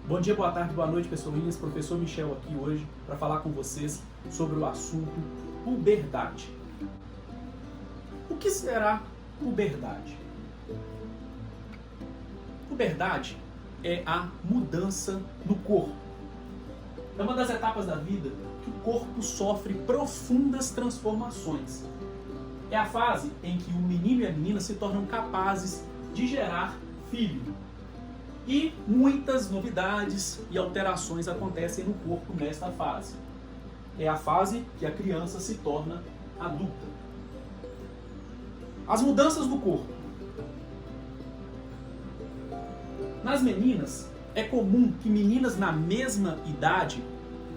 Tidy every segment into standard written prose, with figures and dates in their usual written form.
Bom dia, boa tarde, boa noite, pessoinhas. Professor Michel aqui hoje para falar com vocês sobre o assunto puberdade. O que será puberdade? Puberdade é a mudança no corpo. É uma das etapas da vida que o corpo sofre profundas transformações. É a fase em que o menino e a menina se tornam capazes de gerar filho. E muitas novidades e alterações acontecem no corpo nesta fase. É a fase que a criança se torna adulta. As mudanças do corpo. Nas meninas, é comum que meninas na mesma idade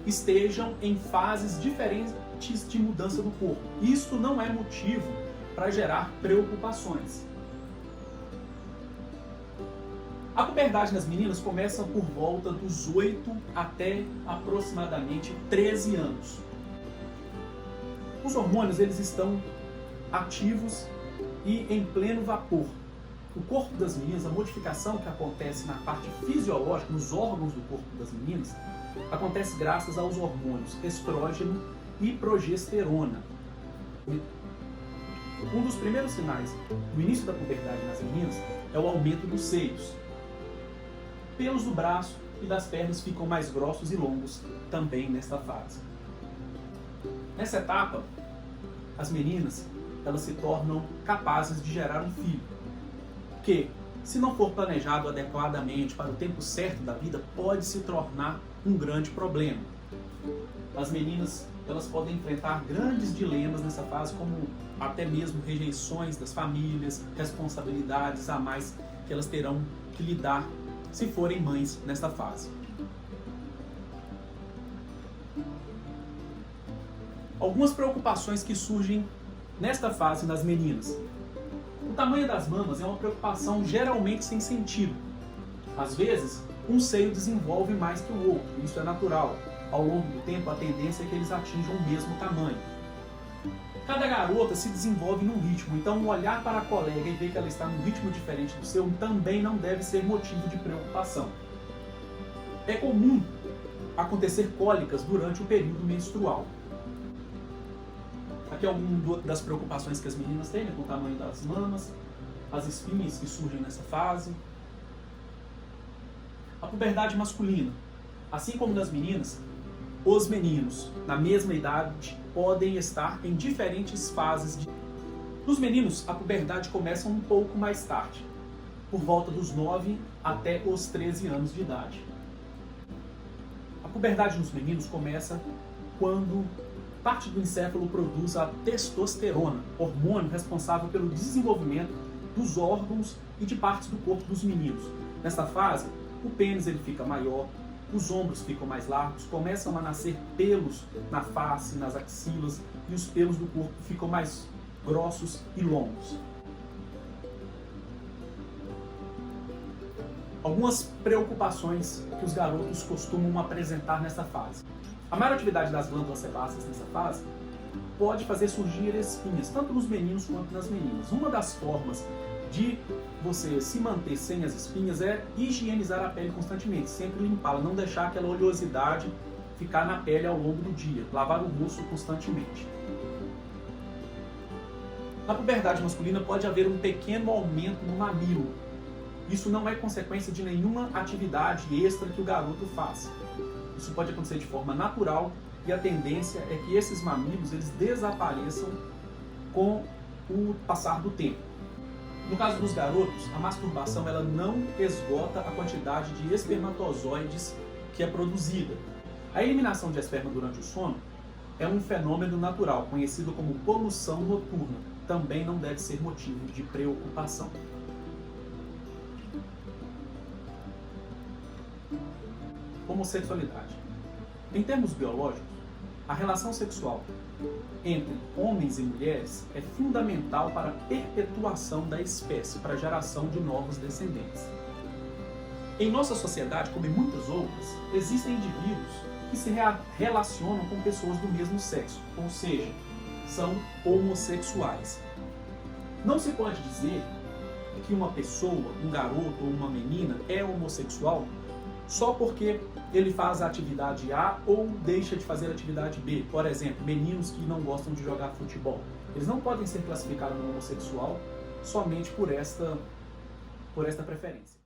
estejam em fases diferentes de mudança do corpo. Isso não é motivo para gerar preocupações. A puberdade nas meninas começa por volta dos 8 até aproximadamente 13 anos. Os hormônios eles estão ativos e em pleno vapor. O corpo das meninas, a modificação que acontece na parte fisiológica, nos órgãos do corpo das meninas, acontece graças aos hormônios estrógeno e progesterona. Um dos primeiros sinais do início da puberdade nas meninas é o aumento dos seios. Pelos do braço e das pernas ficam mais grossos e longos também nesta fase. Nessa etapa, as meninas elas se tornam capazes de gerar um filho, que, se não for planejado adequadamente para o tempo certo da vida, pode se tornar um grande problema. As meninas elas podem enfrentar grandes dilemas nessa fase, como até mesmo rejeições das famílias, responsabilidades a mais que elas terão que lidar se forem mães nesta fase. Algumas preocupações que surgem nesta fase nas meninas. O tamanho das mamas é uma preocupação geralmente sem sentido. Às vezes, um seio desenvolve mais que o outro, isso é natural. Ao longo do tempo, a tendência é que eles atinjam o mesmo tamanho. Cada garota se desenvolve num ritmo, então olhar para a colega e ver que ela está num ritmo diferente do seu também não deve ser motivo de preocupação. É comum acontecer cólicas durante o período menstrual. Aqui é algumas das preocupações que as meninas têm, com o tamanho das mamas, as espinhas que surgem nessa fase. A puberdade masculina. Assim como nas meninas, os meninos, na mesma idade, podem estar em diferentes fases. Nos meninos, a puberdade começa um pouco mais tarde, por volta dos 9 até os 13 anos de idade. A puberdade nos meninos começa quando parte do encéfalo produz a testosterona, hormônio responsável pelo desenvolvimento dos órgãos e de partes do corpo dos meninos. Nessa fase, o pênis ele fica maior, os ombros ficam mais largos, começam a nascer pelos na face, nas axilas, e os pelos do corpo ficam mais grossos e longos. Algumas preocupações que os garotos costumam apresentar nessa fase. A maior atividade das glândulas sebáceas nessa fase pode fazer surgir espinhas, tanto nos meninos quanto nas meninas. Uma das formas de você se manter sem as espinhas é higienizar a pele constantemente, sempre limpá-la, não deixar aquela oleosidade ficar na pele ao longo do dia, lavar o rosto constantemente. Na puberdade masculina pode haver um pequeno aumento no mamilo. Isso não é consequência de nenhuma atividade extra que o garoto faça. Isso pode acontecer de forma natural e a tendência é que esses mamilos eles desapareçam com o passar do tempo. No caso dos garotos, a masturbação ela não esgota a quantidade de espermatozoides que é produzida. A eliminação de esperma durante o sono é um fenômeno natural, conhecido como poluição noturna. Também não deve ser motivo de preocupação. Homossexualidade. Em termos biológicos, a relação sexual entre homens e mulheres é fundamental para a perpetuação da espécie, para a geração de novos descendentes. Em nossa sociedade, como em muitas outras, existem indivíduos que se relacionam com pessoas do mesmo sexo, ou seja, são homossexuais. Não se pode dizer que uma pessoa, um garoto ou uma menina é homossexual só porque ele faz a atividade A ou deixa de fazer a atividade B. Por exemplo, meninos que não gostam de jogar futebol. Eles não podem ser classificados como homossexual somente por esta preferência.